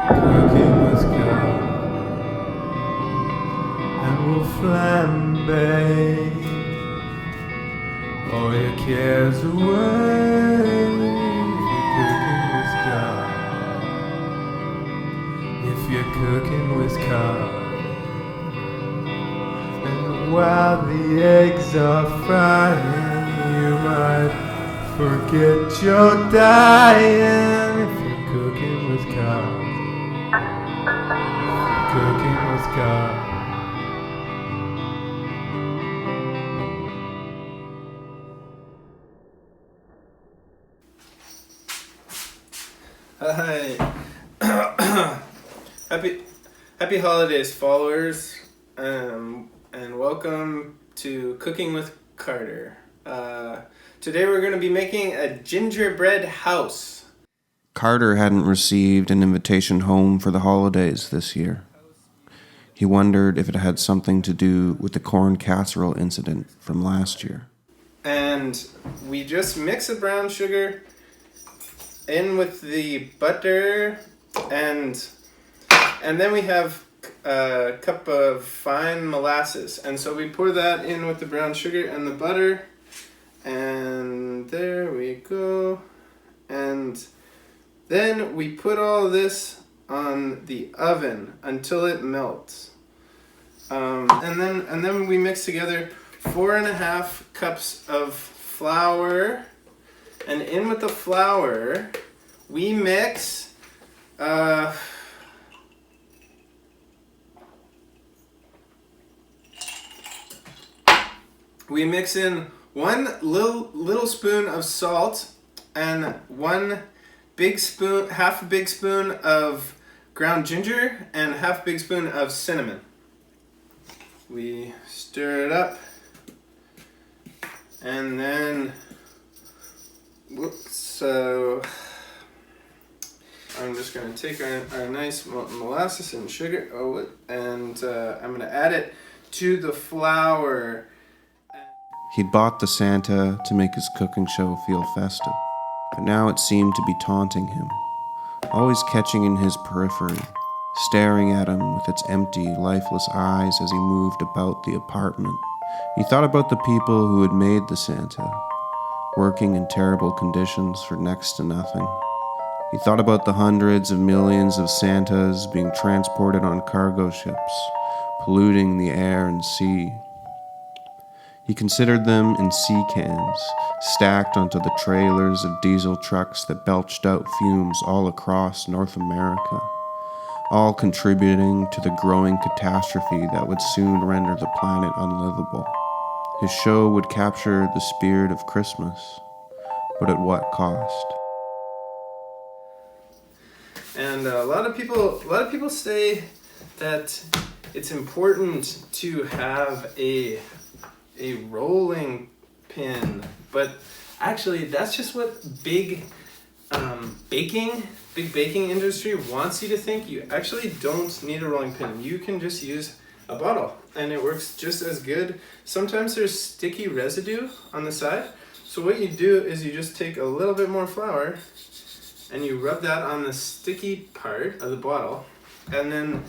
cooking with God, and we'll flambe all your cares away. Cooking with God, if you're cooking with God. And while the eggs are frying, you might forget you're dying. If you're cooking with God, cooking with God. Hi. Happy holidays, followers, and welcome to Cooking with Carter. Today we're going to be making a gingerbread house. Carter hadn't received an invitation home for the holidays this year. He wondered if it had something to do with the corn casserole incident from last year. And we just mix the brown sugar in with the butter, and then we have a cup of fine molasses, and so we pour that in with the brown sugar and the butter, and there we go. And then we put all this on the oven until it melts, and then we mix together 4.5 cups of flour. And in with the flour, we mix in one little spoon of salt and half a big spoon of ground ginger and half a big spoon of cinnamon. We stir it up, and then so I'm just going to take our nice molasses and sugar, and I'm going to add it to the flour. He'd bought the Santa to make his cooking show feel festive, but now it seemed to be taunting him, always catching in his periphery, staring at him with its empty, lifeless eyes as he moved about the apartment. He thought about the people who had made the Santa, working in terrible conditions for next to nothing. He thought about the hundreds of millions of Santas being transported on cargo ships, polluting the air and sea. He considered them in sea cans, stacked onto the trailers of diesel trucks that belched out fumes all across North America, all contributing to the growing catastrophe that would soon render the planet unlivable. His show would capture the spirit of Christmas, but at what cost? And a lot of people say that it's important to have a rolling pin, but actually that's just what big baking industry wants you to think. You actually don't need a rolling pin. You can just use a bottle and it works just as good. Sometimes there's sticky residue on the side, so what you do is you just take a little bit more flour and you rub that on the sticky part of the bottle, and then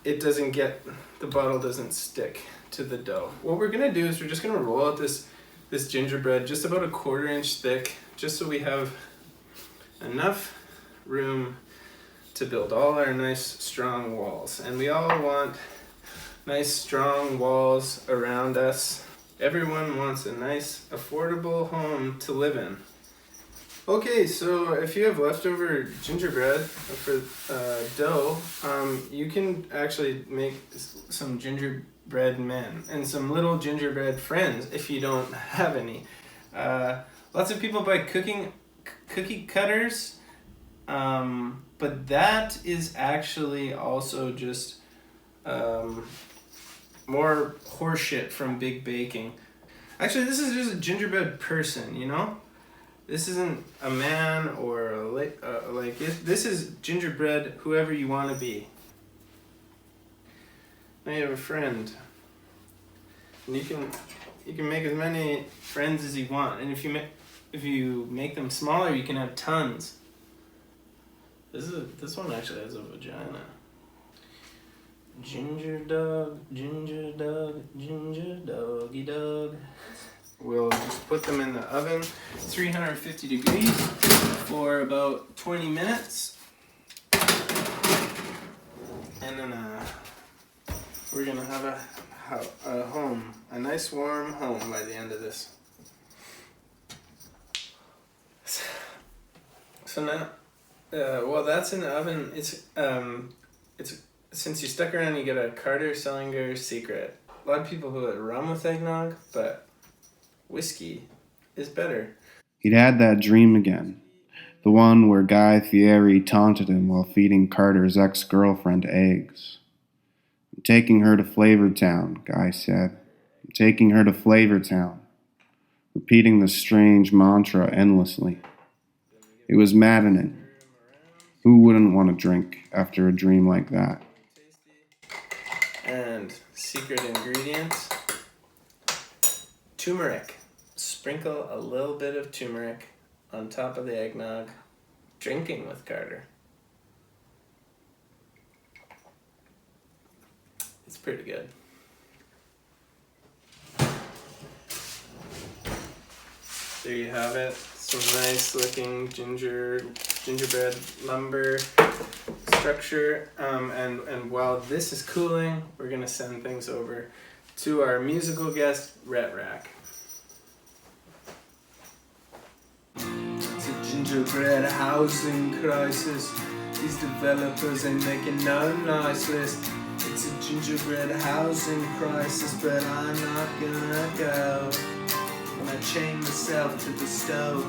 the bottle doesn't stick to the dough. What we're gonna do is we're just gonna roll out this gingerbread just about 1/4 inch thick, just so we have enough room to build all our nice strong walls. And we all want nice strong walls around us. Everyone wants a nice affordable home to live in. Okay, so if you have leftover gingerbread for dough, you can actually make some gingerbread men and some little gingerbread friends if you don't have any. Lots of people buy cookie cutters, but that is actually also just more horseshit from big baking. Actually, this is just a gingerbread person, you know? This isn't a man or this is gingerbread, whoever you want to be. Now you have a friend, and you can make as many friends as you want. And if you make them smaller, you can have tons. This one actually has a vagina. Ginger dog, ginger dog, ginger doggy dog. We'll just put them in the oven, 350 degrees for about 20 minutes. And then we're gonna have a home, a nice warm home by the end of this. So now, while that's in the oven, it's since you stuck around, you get a Carter Sellinger secret. A lot of people who like rum with eggnog, but whiskey is better. He'd had that dream again. The one where Guy Fieri taunted him while feeding Carter's ex-girlfriend eggs. "I'm taking her to Flavortown," Guy said. "I'm taking her to Flavortown," repeating the strange mantra endlessly. It was maddening. Who wouldn't want to drink after a dream like that? And secret ingredient, turmeric. Sprinkle a little bit of turmeric on top of the eggnog. Drinking with Carter. It's pretty good. There you have it. Some nice looking gingerbread lumber structure. And while this is cooling, we're gonna send things over to our musical guest, Rhett Rack. It's a gingerbread housing crisis. These developers ain't making no nice list. It's a gingerbread housing crisis, but I'm not gonna go. I chain myself to the stove.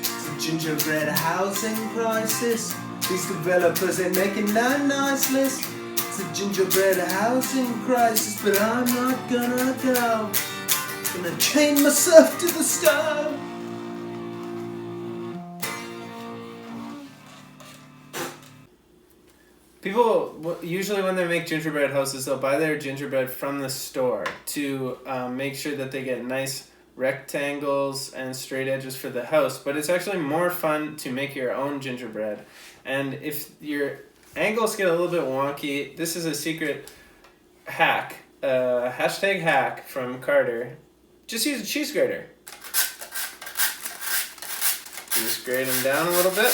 It's a gingerbread housing crisis. These developers ain't making no nice list. It's a gingerbread housing crisis, but I'm not gonna go. Gonna chain myself to the stove. People, usually when they make gingerbread houses, they'll buy their gingerbread from the store to make sure that they get nice rectangles and straight edges for the house. But it's actually more fun to make your own gingerbread. And if your angles get a little bit wonky, this is a secret hack, hashtag hack from Carter. Just use a cheese grater. Just grate them down a little bit.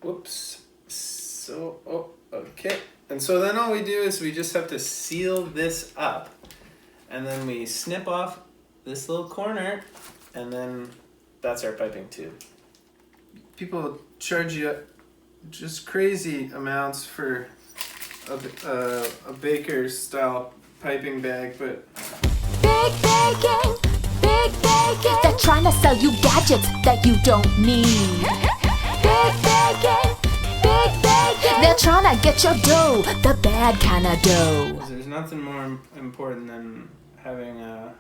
Whoops. Okay. And so then all we do is we just have to seal this up. And then we snip off this little corner, and then that's our piping tube. People charge you just crazy amounts for a baker's style piping bag, but big baking, they're trying to sell you gadgets that you don't need. Big baking, they're trying to get your dough, the bad kind of dough. There's nothing more important than having a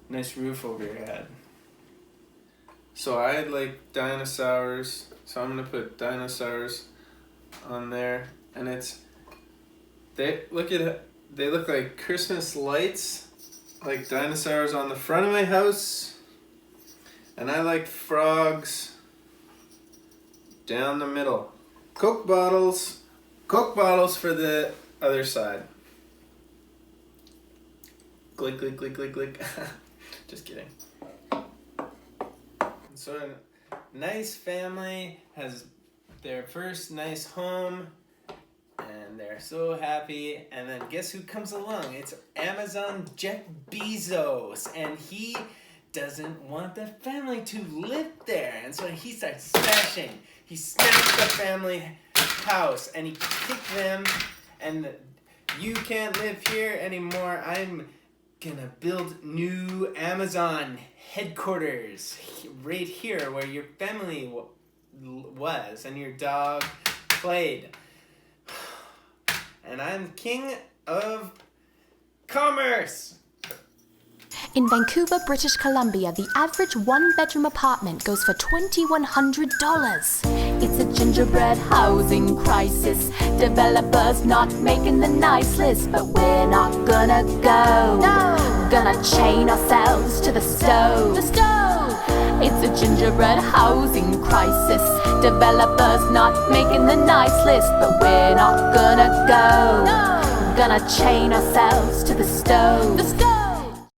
nice roof over your head. So I like dinosaurs, so I'm gonna put dinosaurs on there, and they look like Christmas lights, like dinosaurs on the front of my house, and I like frogs down the middle. Coke bottles for the other side. Glick, glick, glick, glick, glick. Just kidding. So a nice family has their first nice home, and they're so happy. And then guess who comes along? It's Amazon Jeff Bezos, and he doesn't want the family to live there, and so he starts smashing. He smashed the family house, and he kicked them, and you can't live here anymore. I'm gonna build new Amazon headquarters right here where your family was and your dog played. And I'm king of commerce. In Vancouver, British Columbia, the average one-bedroom apartment goes for $2,100. It's a gingerbread housing crisis. Developers not making the nice list, but we're not gonna go. No. Gonna chain ourselves to the stove. The stove. It's a gingerbread housing crisis. Developers not making the nice list, but we're not gonna go. Gonna chain ourselves to the stove.